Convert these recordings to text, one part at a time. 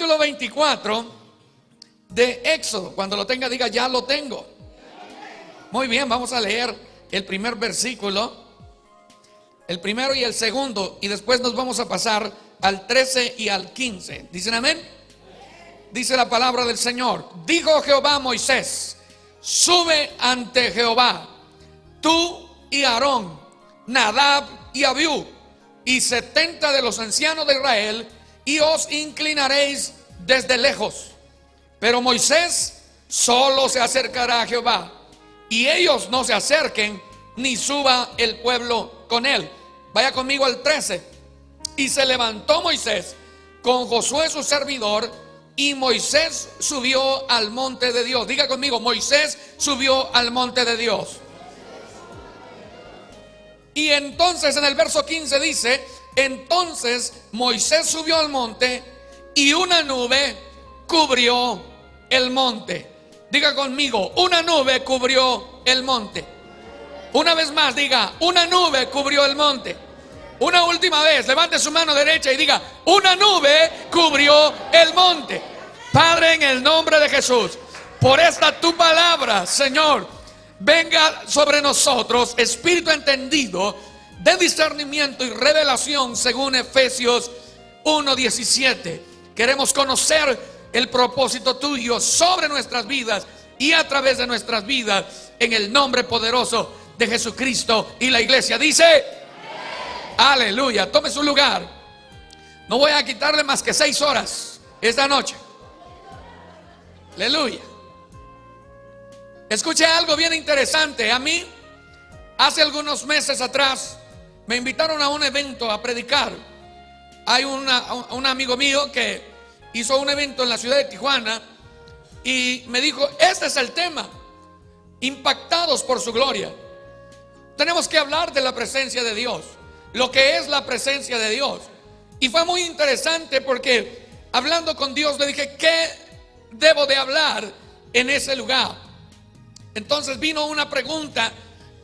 versículo 24 de Éxodo. Cuando lo tenga, diga: ya lo tengo. Muy bien, vamos a leer el primer versículo, el primero y el segundo, y después nos vamos a pasar al 13 y al 15. ¿Dicen amén? Dice la palabra del Señor: dijo Jehová a Moisés: sube ante Jehová, tú y Aarón, Nadab y Abiú, y 70 de los ancianos de Israel, y os inclinaréis desde lejos. Pero Moisés solo se acercará a Jehová, y ellos no se acerquen, ni suba el pueblo con él. Vaya conmigo al 13. Y se levantó Moisés con Josué su servidor, y Moisés subió al monte de Dios. Diga conmigo: Moisés subió al monte de Dios. Y entonces en el verso 15 dice: entonces Moisés subió al monte, y una nube cubrió el monte. Diga conmigo: una nube cubrió el monte. Una vez más, diga: una nube cubrió el monte. Una última vez, levante su mano derecha y diga: una nube cubrió el monte. Padre, en el nombre de Jesús, por esta tu palabra, Señor, venga sobre nosotros espíritu entendido, de discernimiento y revelación, según Efesios 1:17. Queremos conocer el propósito tuyo sobre nuestras vidas y a través de nuestras vidas, en el nombre poderoso de Jesucristo. Y la iglesia dice: aleluya. Tome su lugar. No voy a quitarle más que 6 horas esta noche. Aleluya. Escuche algo bien interesante. A mí, hace algunos meses atrás, me invitaron a un evento a predicar. Hay un amigo mío que hizo un evento en la ciudad de Tijuana y me dijo: este es el tema, impactados por su gloria. Tenemos que hablar de la presencia de Dios, lo que es la presencia de Dios. Y fue muy interesante porque, hablando con Dios, le dije: ¿qué debo de hablar en ese lugar? Entonces vino una pregunta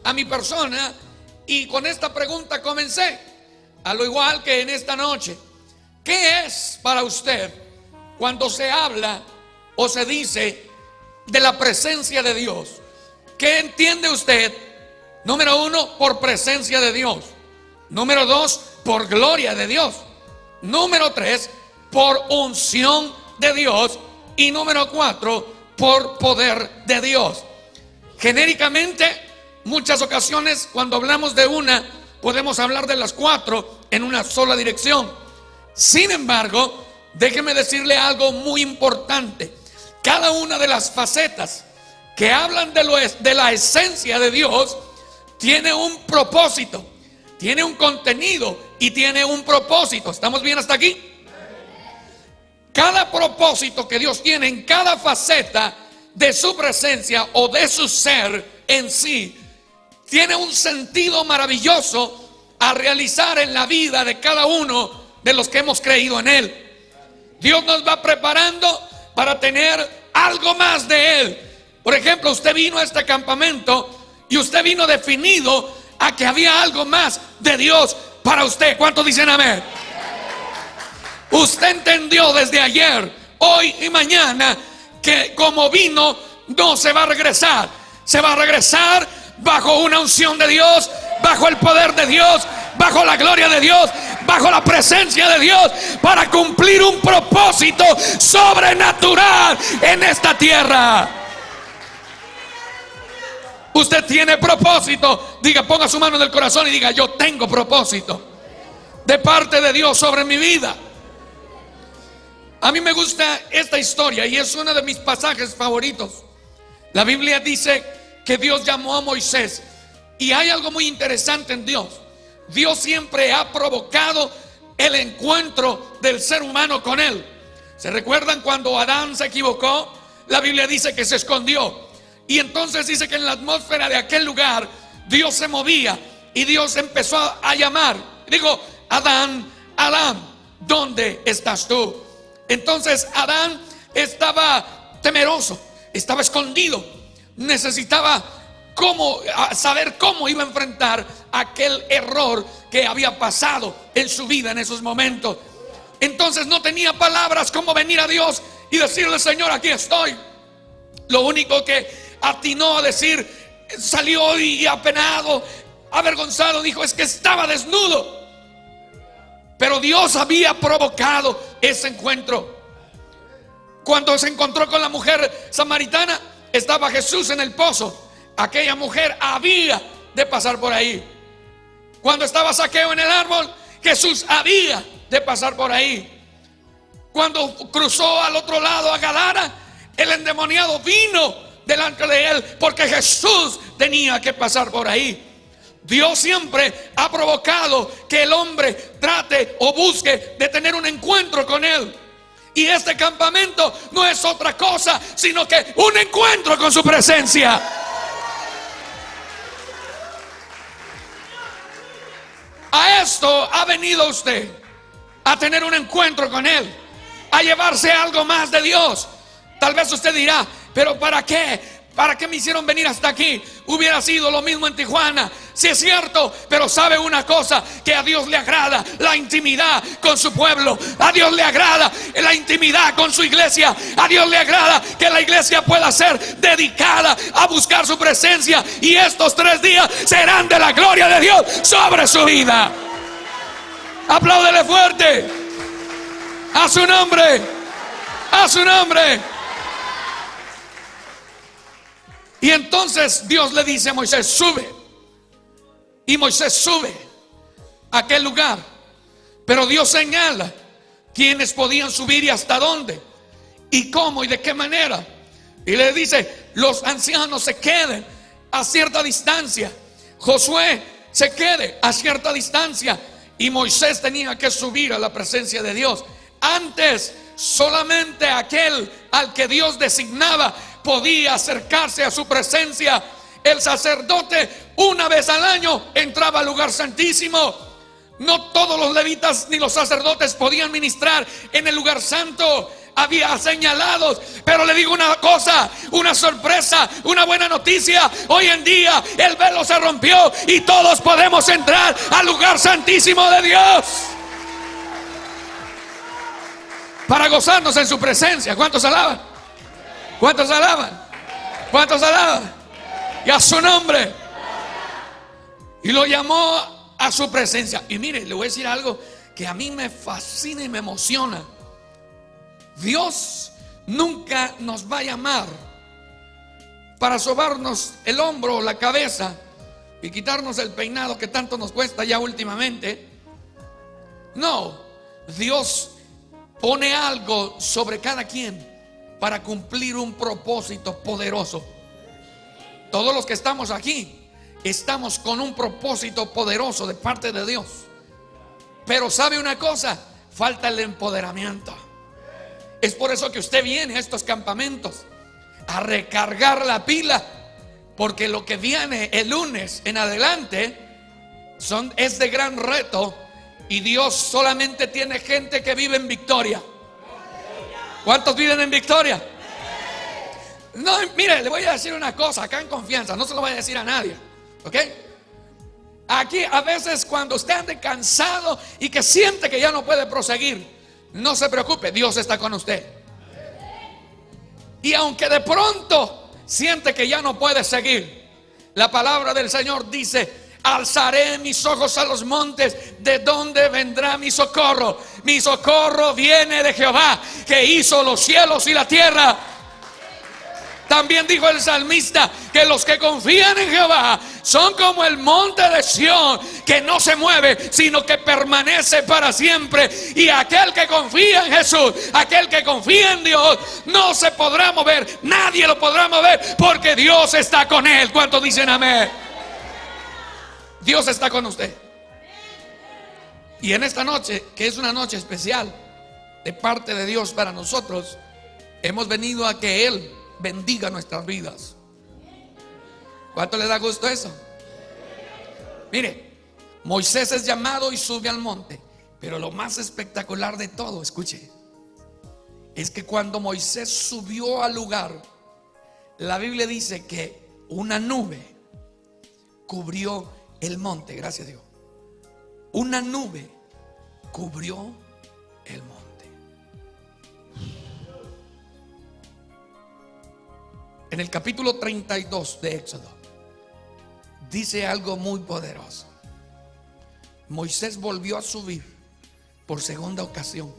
a mi persona, y con esta pregunta comencé, a lo igual que en esta noche: ¿qué es para usted cuando se habla o se dice de la presencia de Dios? ¿Qué entiende usted? Número 1, por presencia de Dios. Número 2, por gloria de Dios. Número 3, por unción de Dios. Y número 4, por poder de Dios. Genéricamente, muchas ocasiones cuando hablamos de una, podemos hablar de las 4 en una sola dirección. Sin embargo, déjeme decirle algo muy importante. Cada una de las facetas que hablan de la esencia de Dios tiene un propósito, tiene un contenido y tiene un propósito. ¿Estamos bien hasta aquí? Cada propósito que Dios tiene en cada faceta de su presencia o de su ser en sí, tiene un sentido maravilloso a realizar en la vida de cada uno de los que hemos creído en Él. Dios nos va preparando para tener algo más de Él. Por ejemplo, usted vino a este campamento y usted vino definido a que había algo más de Dios para usted. ¿Cuántos dicen amén? Usted entendió desde ayer, hoy y mañana que como vino no se va a regresar. Se va a regresar bajo una unción de Dios, bajo el poder de Dios, bajo la gloria de Dios, bajo la presencia de Dios, para cumplir un propósito sobrenatural en esta tierra. Usted tiene propósito. Diga, ponga su mano en el corazón y diga: yo tengo propósito de parte de Dios sobre mi vida. A mí me gusta esta historia y es uno de mis pasajes favoritos. La Biblia dice que Dios llamó a Moisés, y hay algo muy interesante en Dios. Dios siempre ha provocado el encuentro del ser humano con Él. ¿Se recuerdan cuando Adán se equivocó? La Biblia dice que se escondió, y entonces dice que en la atmósfera de aquel lugar Dios se movía y Dios empezó a llamar. Digo: Adán, Adán, ¿dónde estás tú? Entonces Adán estaba temeroso, estaba escondido, necesitaba saber cómo iba a enfrentar aquel error que había pasado en su vida en esos momentos. entonces no tenía palabras como venir a Dios y decirle: Señor, aquí estoy. Lo único que atinó a decir, salió y apenado, avergonzado, dijo: es que estaba desnudo. Pero Dios había provocado ese encuentro. Cuando se encontró con la mujer samaritana, estaba Jesús en el pozo. Aquella mujer había de pasar por ahí. Cuando estaba Zaqueo en el árbol, Jesús había de pasar por ahí. Cuando cruzó al otro lado a Gadara, el endemoniado vino delante de él, porque Jesús tenía que pasar por ahí. Dios siempre ha provocado que el hombre trate o busque de tener un encuentro con él. Y este campamento no es otra cosa sino que un encuentro con su presencia. A esto ha venido usted, a tener un encuentro con él, a llevarse algo más de Dios. Tal vez usted dirá: pero ¿para qué? ¿Para qué me hicieron venir hasta aquí? Hubiera sido lo mismo en Tijuana. Sí, es cierto, pero sabe una cosa: que a Dios le agrada la intimidad con su pueblo. A Dios le agrada la intimidad con su iglesia. A Dios le agrada que la iglesia pueda ser dedicada a buscar su presencia. Y estos 3 días serán de la gloria de Dios sobre su vida. Apláudele fuerte a su nombre, a su nombre. Y entonces Dios le dice a Moisés: sube. Y Moisés sube a aquel lugar. Pero Dios señala quiénes podían subir y hasta dónde, y cómo y de qué manera. Y le dice: los ancianos se queden a cierta distancia, Josué se quede a cierta distancia. Y Moisés tenía que subir a la presencia de Dios. Antes, solamente aquel al que Dios designaba podía acercarse a su presencia. El sacerdote, una vez al año, entraba al lugar santísimo. No todos los levitas ni los sacerdotes podían ministrar en el lugar santo. Había señalados. Pero le digo una cosa, una sorpresa, una buena noticia: hoy en día el velo se rompió y todos podemos entrar al lugar santísimo de Dios para gozarnos en su presencia. ¿Cuántos alaban? ¿Cuántos alaban? ¿Cuántos alaban? Y a su nombre. Y lo llamó a su presencia. Y mire, le voy a decir algo que a mí me fascina y me emociona. Dios nunca nos va a llamar para sobarnos el hombro o la cabeza y quitarnos el peinado que tanto nos cuesta ya últimamente. No, Dios pone algo sobre cada quien para cumplir un propósito poderoso. Todos los que estamos aquí estamos con un propósito poderoso de parte de Dios. Pero ¿sabe una cosa? Falta el empoderamiento. Es por eso que usted viene a estos campamentos a recargar la pila, porque lo que viene el lunes en adelante es de gran reto. Y Dios solamente tiene gente que vive en victoria. ¿Cuántos viven en victoria? No, mire, le voy a decir una cosa acá en confianza, no se lo voy a decir a nadie, ¿ok? Aquí a veces cuando usted ande cansado y que siente que ya no puede proseguir, no se preocupe, Dios está con usted. Y aunque de pronto siente que ya no puede seguir, la palabra del Señor dice: alzaré mis ojos a los montes, ¿de dónde vendrá mi socorro? Mi socorro viene de Jehová, que hizo los cielos y la tierra. También dijo el salmista que los que confían en Jehová son como el monte de Sión, que no se mueve, sino que permanece para siempre. Y aquel que confía en Jesús, aquel que confía en Dios, no se podrá mover, nadie lo podrá mover, porque Dios está con él. ¿Cuántos dicen amén? Dios está con usted. Y en esta noche, que es una noche especial de parte de Dios para nosotros, hemos venido a que Él bendiga nuestras vidas. ¿Cuánto le da gusto eso? Mire, Moisés es llamado y sube al monte, pero lo más espectacular de todo, escuche, es que cuando Moisés subió al lugar, la Biblia dice que una nube cubrió el monte. Gracias a Dios. Una nube cubrió el monte. En el capítulo 32 de Éxodo dice algo muy poderoso. Moisés volvió a subir por segunda ocasión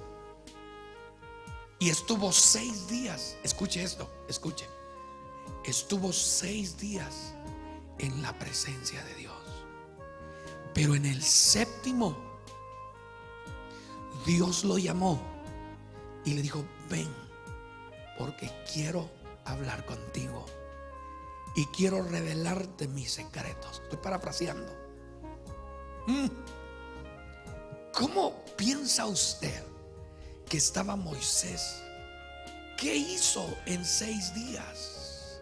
y estuvo 6 días. Escuche esto, escuche. Estuvo 6 días en la presencia de Dios. Pero en el séptimo, Dios lo llamó y le dijo: ven, porque quiero hablar contigo y quiero revelarte mis secretos. Estoy parafraseando. ¿Cómo piensa usted que estaba Moisés? ¿Qué hizo en 6 días?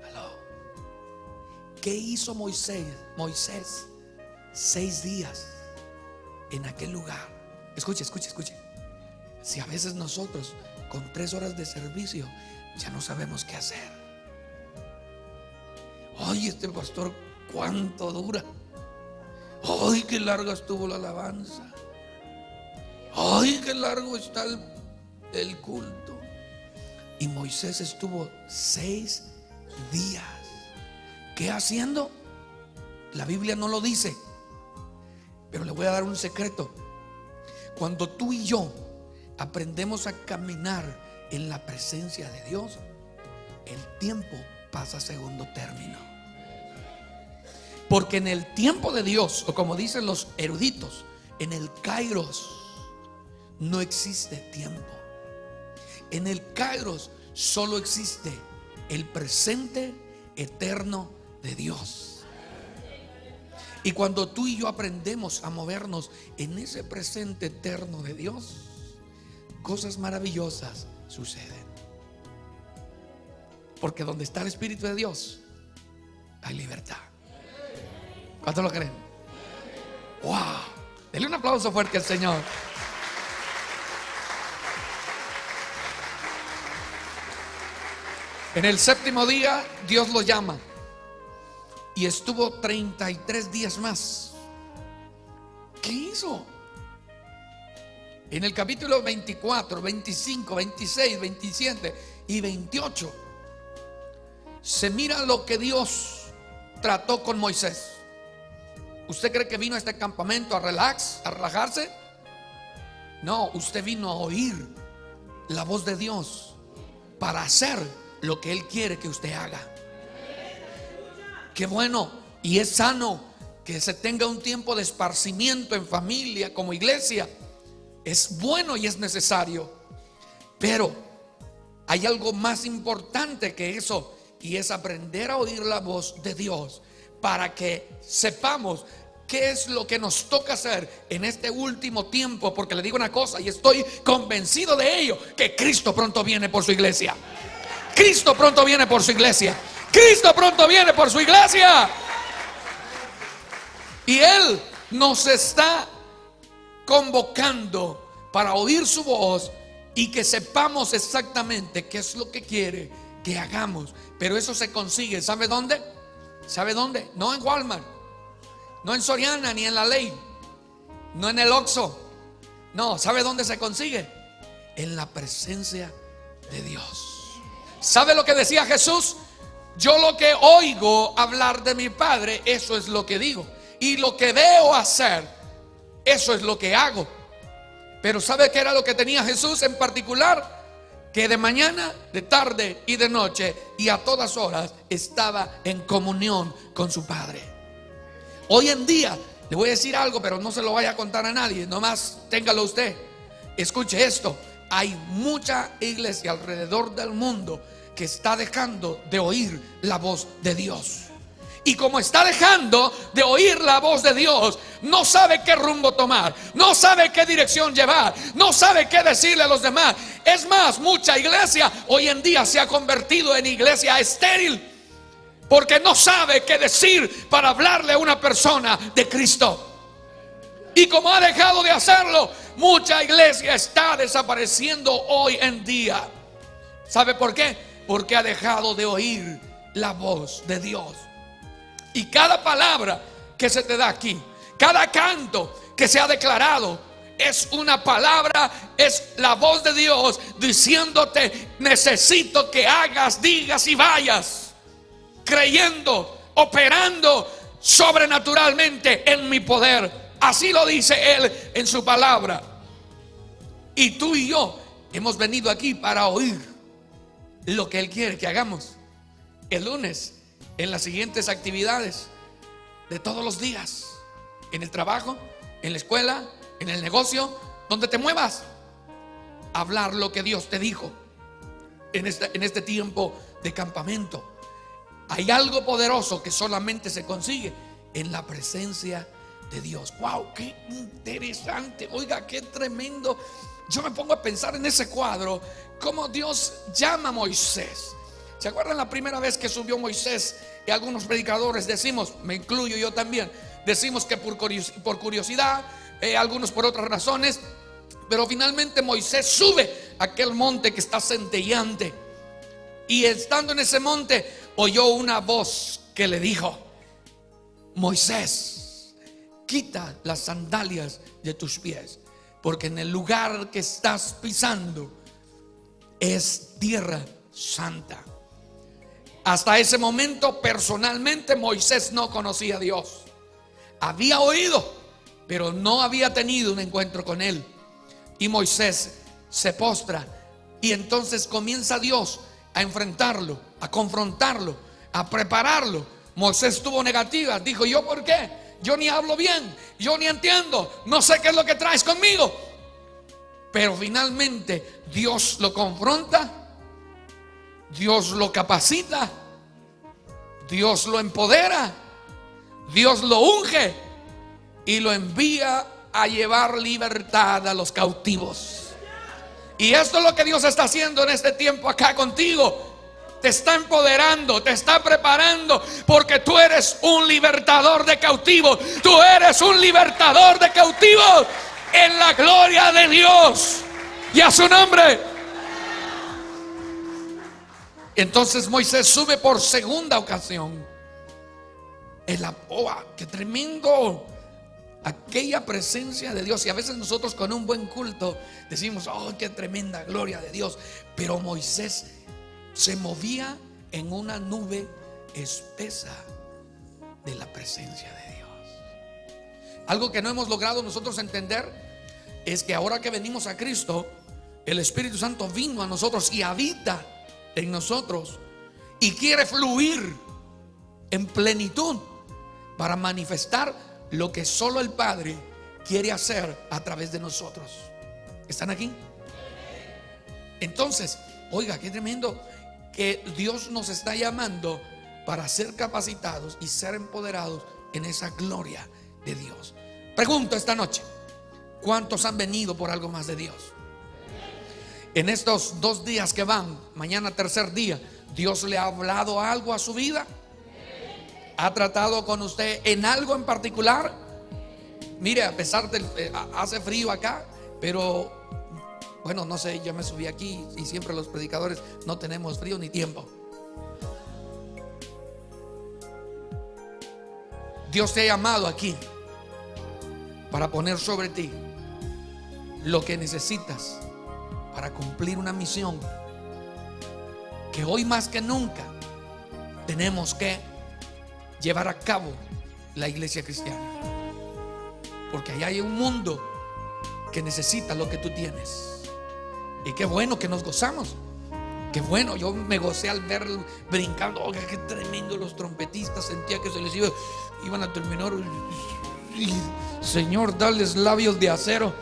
Hello. ¿Qué hizo Moisés? 6 días en aquel lugar. Escuche, escuche, escuche. Si a veces nosotros con 3 horas de servicio ya no sabemos qué hacer. Ay, este pastor, ¿cuánto dura? Ay, qué larga estuvo la alabanza. Ay, qué largo está el culto. Y Moisés estuvo 6 días. ¿Qué haciendo? La Biblia no lo dice, pero le voy a dar un secreto. Cuando tú y yo aprendemos a caminar en la presencia de Dios, el tiempo pasa a segundo término. Porque en el tiempo de Dios, o como dicen los eruditos, en el kairos no existe tiempo. En el kairos solo existe el presente eterno de Dios. Y cuando tú y yo aprendemos a movernos en ese presente eterno de Dios, cosas maravillosas suceden. Porque donde está el Espíritu de Dios hay libertad. ¿Cuántos lo creen? ¡Wow! Denle un aplauso fuerte al Señor. En el séptimo día Dios lo llama y estuvo 33 días más. ¿Qué hizo? En el capítulo 24, 25, 26, 27 y 28 se mira lo que Dios trató con Moisés. ¿Usted cree que vino a este campamento a relajarse? No, usted vino a oír la voz de Dios para hacer lo que Él quiere que usted haga. Qué bueno, y es sano que se tenga un tiempo de esparcimiento en familia, como iglesia. Es bueno y es necesario. Pero hay algo más importante que eso, y es aprender a oír la voz de Dios para que sepamos qué es lo que nos toca hacer en este último tiempo. Porque le digo una cosa, y estoy convencido de ello, que Cristo pronto viene por su iglesia. Cristo pronto viene por su iglesia. Cristo pronto viene por su iglesia. Y Él nos está convocando para oír su voz y que sepamos exactamente qué es lo que quiere que hagamos. Pero eso se consigue, ¿sabe dónde? ¿Sabe dónde? No en Walmart, no en Soriana, ni en La Ley, no en el Oxxo. No, ¿sabe dónde se consigue? En la presencia de Dios. ¿Sabe lo que decía Jesús? Yo lo que oigo hablar de mi Padre, eso es lo que digo. Y lo que veo hacer, eso es lo que hago. Pero ¿sabe qué era lo que tenía Jesús en particular? Que de mañana, de tarde y de noche y a todas horas estaba en comunión con su Padre. Hoy en día, le voy a decir algo, pero no se lo vaya a contar a nadie, nomás téngalo usted. Escuche esto, hay mucha iglesia alrededor del mundo que está dejando de oír la voz de Dios. Y como está dejando de oír la voz de Dios, no sabe qué rumbo tomar, no sabe qué dirección llevar, no sabe qué decirle a los demás. Es más, mucha iglesia hoy en día se ha convertido en iglesia estéril, porque no sabe qué decir para hablarle a una persona de Cristo. Y como ha dejado de hacerlo, mucha iglesia está desapareciendo hoy en día. ¿Sabe por qué? Porque ha dejado de oír la voz de Dios. Y cada palabra que se te da aquí, cada canto que se ha declarado, es una palabra, es la voz de Dios diciéndote: necesito que hagas, digas y vayas, creyendo, operando sobrenaturalmente en mi poder. Así lo dice Él en su palabra. Y tú y yo hemos venido aquí para oír lo que Él quiere que hagamos el lunes, en las siguientes actividades de todos los días, en el trabajo, en la escuela, en el negocio, donde te muevas. Hablar lo que Dios te dijo en este tiempo de campamento. Hay algo poderoso que solamente se consigue en la presencia de Dios. ¡Wow! ¡Qué interesante! Oiga, qué tremendo. Yo me pongo a pensar en ese cuadro, cómo Dios llama a Moisés. ¿Se acuerdan la primera vez que subió Moisés? Y algunos predicadores decimos, me incluyo yo también, decimos que por curiosidad, algunos por otras razones, pero finalmente Moisés sube a aquel monte que está centelleante. Y estando en ese monte, oyó una voz que le dijo: Moisés, quita las sandalias de tus pies, porque en el lugar que estás pisando es tierra santa. Hasta ese momento, personalmente, Moisés no conocía a Dios. Había oído, pero no había tenido un encuentro con Él. Y Moisés se postra, y entonces comienza Dios a enfrentarlo, a confrontarlo, a prepararlo. Moisés tuvo negativas. Dijo: ¿yo por qué? Yo ni hablo bien, yo ni entiendo, no sé qué es lo que traes conmigo. Pero finalmente Dios lo confronta, Dios lo capacita, Dios lo empodera, Dios lo unge y lo envía a llevar libertad a los cautivos. Y esto es lo que Dios está haciendo en este tiempo acá contigo. Te está empoderando, te está preparando, porque tú eres un libertador de cautivos. Tú eres un libertador de cautivos en la gloria de Dios y a su nombre. Entonces Moisés sube por segunda ocasión. ¡Qué tremendo! Aquella presencia de Dios. Y a veces nosotros con un buen culto decimos: ¡oh, qué tremenda gloria de Dios! Pero Moisés se movía en una nube espesa de la presencia de Dios. Algo que no hemos logrado nosotros entender es que ahora que venimos a Cristo, el Espíritu Santo vino a nosotros y habita en nosotros y quiere fluir en plenitud para manifestar lo que solo el Padre quiere hacer a través de nosotros. ¿Están aquí? Entonces, oiga, qué tremendo que Dios nos está llamando para ser capacitados y ser empoderados en esa gloria de Dios. Pregunto esta noche: ¿cuántos han venido por algo más de Dios? En estos 2 días que van, mañana tercer día, ¿Dios le ha hablado algo a su vida? ¿Ha tratado con usted en algo en particular? Mire, a pesar de hace frío acá, pero bueno, no sé, yo me subí aquí y siempre los predicadores no tenemos frío ni tiempo. Dios te ha llamado aquí para poner sobre ti lo que necesitas para cumplir una misión que hoy más que nunca tenemos que llevar a cabo la iglesia cristiana, porque allá hay un mundo que necesita lo que tú tienes. Y qué bueno que nos gozamos. Qué bueno, yo me gocé al ver brincando. Oiga, qué tremendo los trompetistas. Sentía que se les iban a terminar. Y, Señor, dales labios de acero.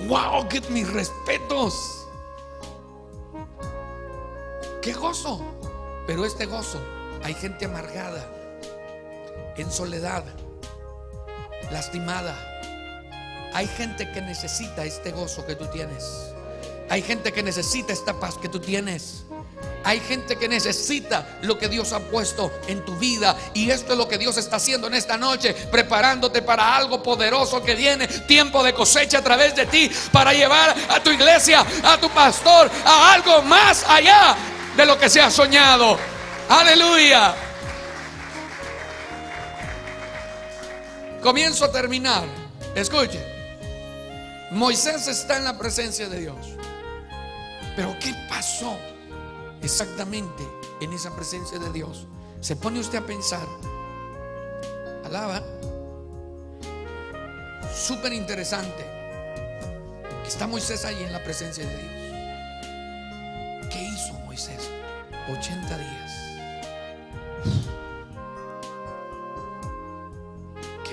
Wow, que mis respetos. Qué gozo. Pero este gozo, hay gente amargada, en soledad, lastimada. Hay gente que necesita este gozo que tú tienes. Hay gente que necesita esta paz que tú tienes. Hay gente que necesita lo que Dios ha puesto en tu vida. Y esto es lo que Dios está haciendo en esta noche, preparándote para algo poderoso que viene. Tiempo de cosecha a través de ti, para llevar a tu iglesia, a tu pastor, a algo más allá de lo que se ha soñado. Aleluya. Comienzo a terminar. Escuche, Moisés está en la presencia de Dios. Pero ¿qué pasó exactamente en esa presencia de Dios? Se pone usted a pensar. Alaba. Súper interesante que está Moisés allí en la presencia de Dios. ¿Qué hizo Moisés? 80 días.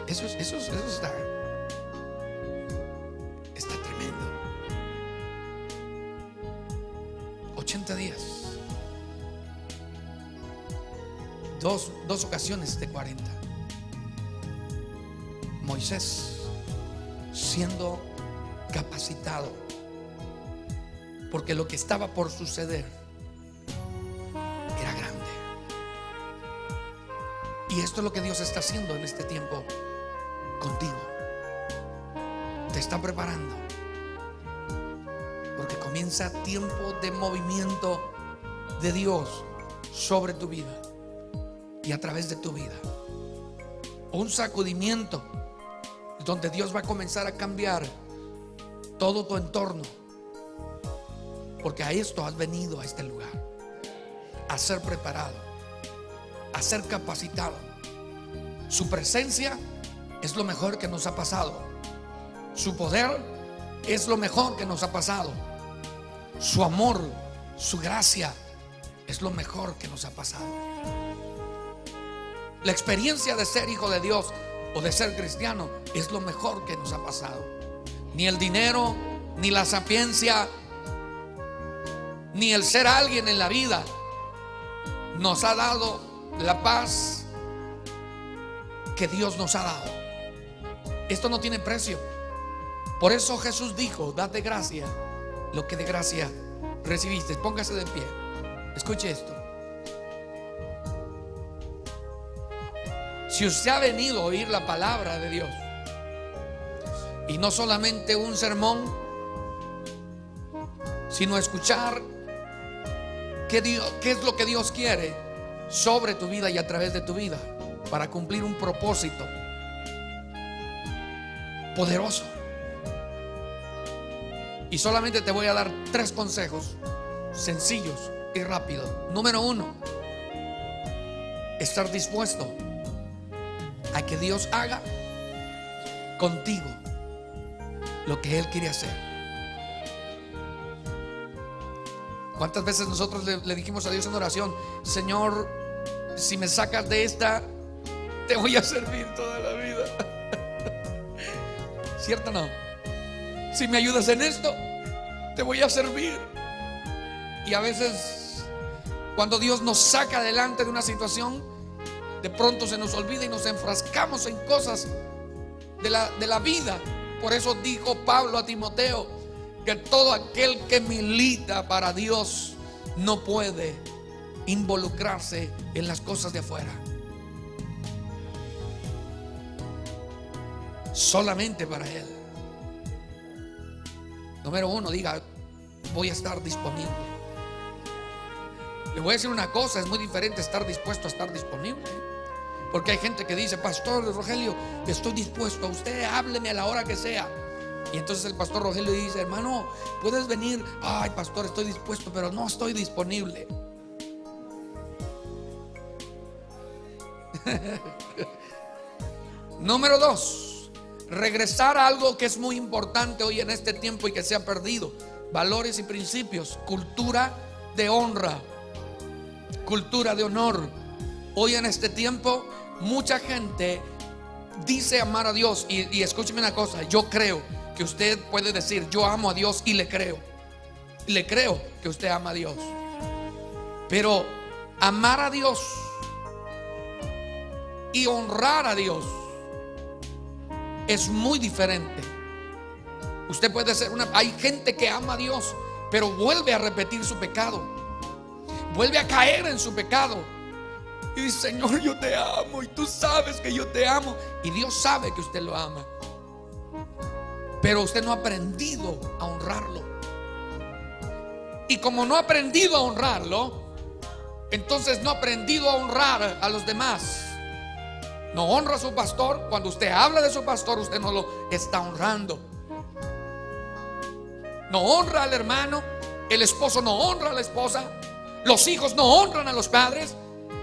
Eso está tremendo. 80 días. Dos ocasiones de 40. Moisés siendo capacitado, porque lo que estaba por suceder era grande. Y esto es lo que Dios está haciendo en este tiempo contigo. Te está preparando, porque comienza tiempo de movimiento de Dios sobre tu vida y a través de tu vida. Un sacudimiento donde Dios va a comenzar a cambiar todo tu entorno, porque a esto has venido, a este lugar, a ser preparado, a ser capacitado. Su presencia es lo mejor que nos ha pasado. Su poder es lo mejor que nos ha pasado. Su amor, su gracia es lo mejor que nos ha pasado. La experiencia de ser hijo de Dios o de ser cristiano es lo mejor que nos ha pasado. Ni el dinero, ni la sapiencia, ni el ser alguien en la vida nos ha dado la paz que Dios nos ha dado. Esto no tiene precio. Por eso Jesús dijo: date gracia lo que de gracia recibiste. Póngase de pie. Escuche esto. Si usted ha venido a oír la palabra de Dios, y no solamente un sermón, sino escuchar qué es lo que Dios quiere sobre tu vida y a través de tu vida, para cumplir un propósito poderoso. Y solamente te voy a dar 3 consejos sencillos y rápidos. Número 1, estar dispuesto a que Dios haga contigo lo que Él quiere hacer. ¿Cuántas veces nosotros le dijimos a Dios en oración: Señor, si me sacas de esta, te voy a servir toda la vida? ¿Cierto o no? Si me ayudas en esto, te voy a servir. Y a veces, cuando Dios nos saca adelante de una situación, de pronto se nos olvida y nos enfrascamos en cosas de la vida. Por eso dijo Pablo a Timoteo que todo aquel que milita para Dios no puede involucrarse en las cosas de afuera, solamente para Él. Número 1, diga: voy a estar disponible. Le voy a decir una cosa: es muy diferente estar dispuesto a estar disponible. Porque hay gente que dice: Pastor Rogelio, estoy dispuesto, a usted hábleme a la hora que sea. Y entonces el pastor Rogelio dice: hermano, ¿puedes venir? Ay, pastor, estoy dispuesto, pero no estoy disponible. Número 2, regresar a algo que es muy importante hoy en este tiempo y que se ha perdido: valores y principios, cultura de honra, cultura de honor. Hoy en este tiempo mucha gente dice amar a Dios, y escúcheme una cosa: yo creo que usted puede decir: yo amo a Dios, y le creo que usted ama a Dios. Pero amar a Dios y honrar a Dios es muy diferente. Usted puede ser hay gente que ama a Dios, pero vuelve a repetir su pecado, vuelve a caer en su pecado, y dice: Señor, yo te amo, y tú sabes que yo te amo, y Dios sabe que usted lo ama, pero usted no ha aprendido a honrarlo. Y como no ha aprendido a honrarlo, entonces no ha aprendido a honrar a los demás. no honra a su pastor, cuando usted habla de su pastor, usted no lo está honrando. No honra al hermano, el esposo no honra a la esposa, los hijos no honran a los padres,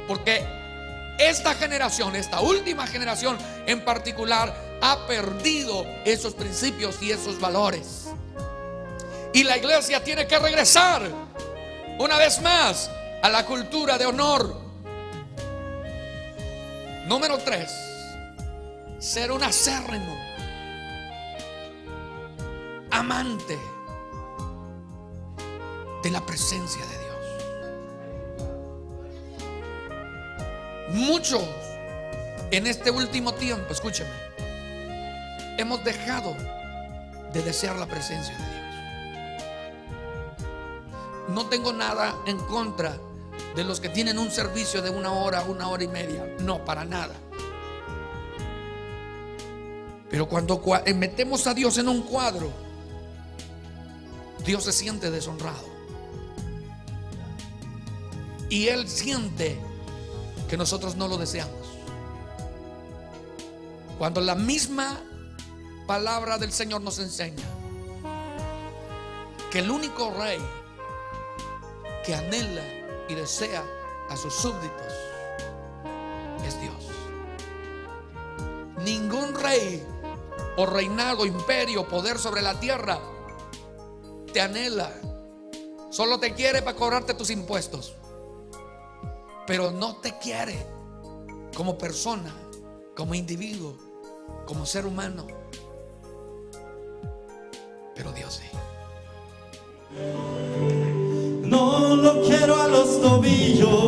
porque esta generación, esta última generación en particular, ha perdido esos principios y esos valores. Y la iglesia tiene que regresar una vez más a la cultura de honor. Número 3, ser un acérrimo amante de la presencia de Dios. Muchos en este último tiempo, escúcheme, hemos dejado de desear la presencia de Dios. No tengo nada en contra de los que tienen un servicio de 1 hora, 1 hora y media. No, para nada. Pero cuando metemos a Dios en un cuadro, Dios se siente deshonrado. Y Él siente que nosotros no lo deseamos. Cuando la misma palabra del Señor nos enseña que el único rey que anhela y desea a sus súbditos es Dios. Ningún rey o reinado, imperio, poder sobre la tierra te anhela. Solo te quiere para cobrarte tus impuestos, pero no te quiere como persona, como individuo, como ser humano. Pero Dios sí. No lo quiero a los tobillos.